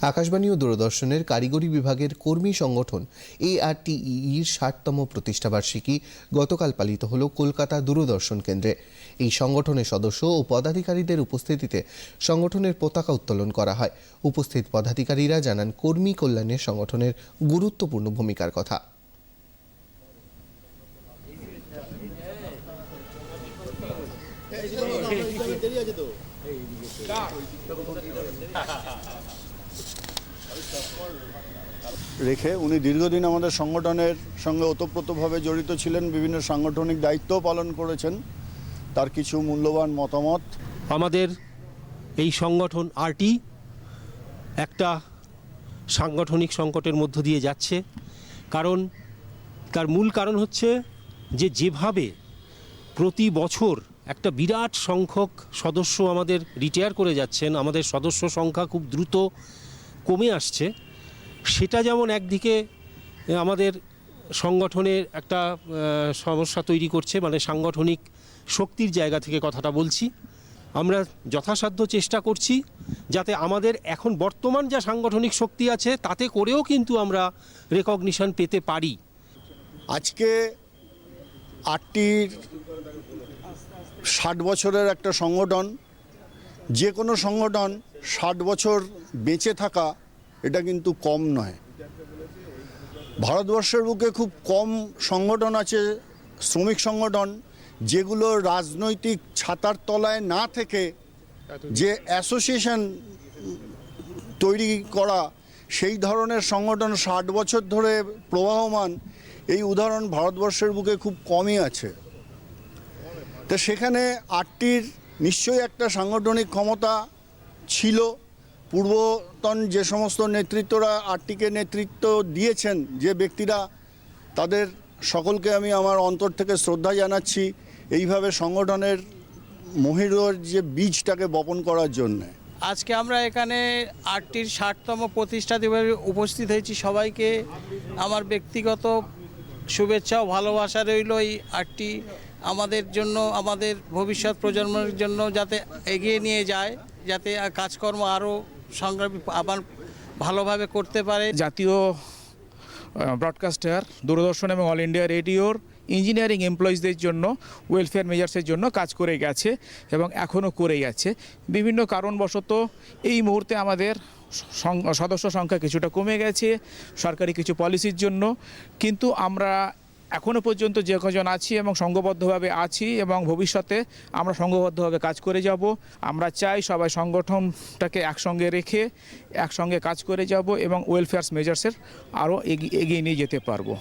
আকাশবাণী ও দূরদর্শনের কারিগরি বিভাগের কর্মী সংগঠন ARTEEর ৬০তম প্রতিষ্ঠাবার্ষিকী গতকাল পালিত হল কলকাতা দূরদর্শন কেন্দ্রে। এই সংগঠনের সদস্য ও পদাধিকারীদের উপস্থিতিতে সংগঠনের পতাকা উত্তোলন করা হয়। উপস্থিত পদাধিকারীরা জানান কর্মী কল্যাণে সংগঠনের গুরুত্বপূর্ণ ভূমিকার কথা। রেখে উনি দীর্ঘদিন আমাদের সংগঠনের সঙ্গে ওতপ্রোতভাবে জড়িত ছিলেন, বিভিন্ন সাংগঠনিক দায়িত্ব পালন করেছেন। তার কিছু মূল্যবান মতামত। আমাদের এই সংগঠন আরটি একটা সাংগঠনিক সংকটের মধ্য দিয়ে যাচ্ছে, কারণ তার মূল কারণ হচ্ছে যেভাবে প্রতি বছর একটা বিরাট সংখ্যক সদস্য আমাদের রিটায়ার করে যাচ্ছেন, আমাদের সদস্য সংখ্যা খুব দ্রুত কমে আসছে। সেটা যেমন একদিকে আমাদের সংগঠনের একটা সমস্যা তৈরি করছে, মানে সাংগঠনিক শক্তির জায়গা থেকে কথাটা বলছি। আমরা যথাসাধ্য চেষ্টা করছি যাতে আমাদের এখন বর্তমান যা সাংগঠনিক শক্তি আছে তাতে করেও কিন্তু আমরা রেকগনিশন পেতে পারি। আজকে আরটির ৬০ বছরের একটা সংগঠন, যে কোনো সংগঠন ৬০ বছর বেঁচে থাকা এটা কিন্তু কম নয়। ভারতবর্ষের বুকে খুব কম সংগঠন আছে, শ্রমিক সংগঠন, যেগুলো রাজনৈতিক ছাতার তলায় না থেকে যে অ্যাসোসিয়েশন তৈরি করা, সেই ধরনের সংগঠন ৬০ বছর ধরে প্রবাহমান, এই উদাহরণ ভারতবর্ষের বুকে খুব কমই আছে। তো সেখানে আরটির নিশ্চয়ই একটা সাংগঠনিক ক্ষমতা ছিল। পূর্বতন যে সমস্ত নেতৃত্বরা আরটিকে নেতৃত্ব দিয়েছেন, যে ব্যক্তিরা, তাদের সকলকে আমি আমার অন্তর থেকে শ্রদ্ধা জানাচ্ছি এইভাবে সংগঠনের মহিরর যে বীজটাকে বপন করার জন্যে। আজকে আমরা এখানে আরটির ৬০তম প্রতিষ্ঠা দিবসে উপস্থিত হয়েছি। সবাইকে আমার ব্যক্তিগত শুভেচ্ছা ও ভালোবাসা রইল। এই আরটি আমাদের জন্য, আমাদের ভবিষ্যৎ প্রজন্মের জন্য যাতে এগিয়ে নিয়ে যায়, যাতে কাজকর্ম আরও সংগ্রামী আবার ভালোভাবে করতে পারে। জাতীয় ব্রডকাস্টার দূরদর্শন এবং অল ইন্ডিয়া রেডিওর ইঞ্জিনিয়ারিং এমপ্লয়িজদের জন্য ওয়েলফেয়ার মেজার্সের জন্য কাজ করে গেছে এবং এখনও করে যাচ্ছে। বিভিন্ন কারণবশত এই মুহূর্তে আমাদের সদস্য সংখ্যা কিছুটা কমে গেছে সরকারি কিছু পলিসির জন্য, কিন্তু আমরা এখনও পর্যন্ত যে কজন আছি এবং সংঘবদ্ধভাবে আছি এবং ভবিষ্যতে আমরা সংঘবদ্ধভাবে কাজ করে যাব। আমরা চাই সবাই সংগঠনটাকে একসঙ্গে রেখে একসঙ্গে কাজ করে যাব এবং ওয়েলফেয়ার মেজার্সের আরও এগিয়ে নিয়ে যেতে পারবো।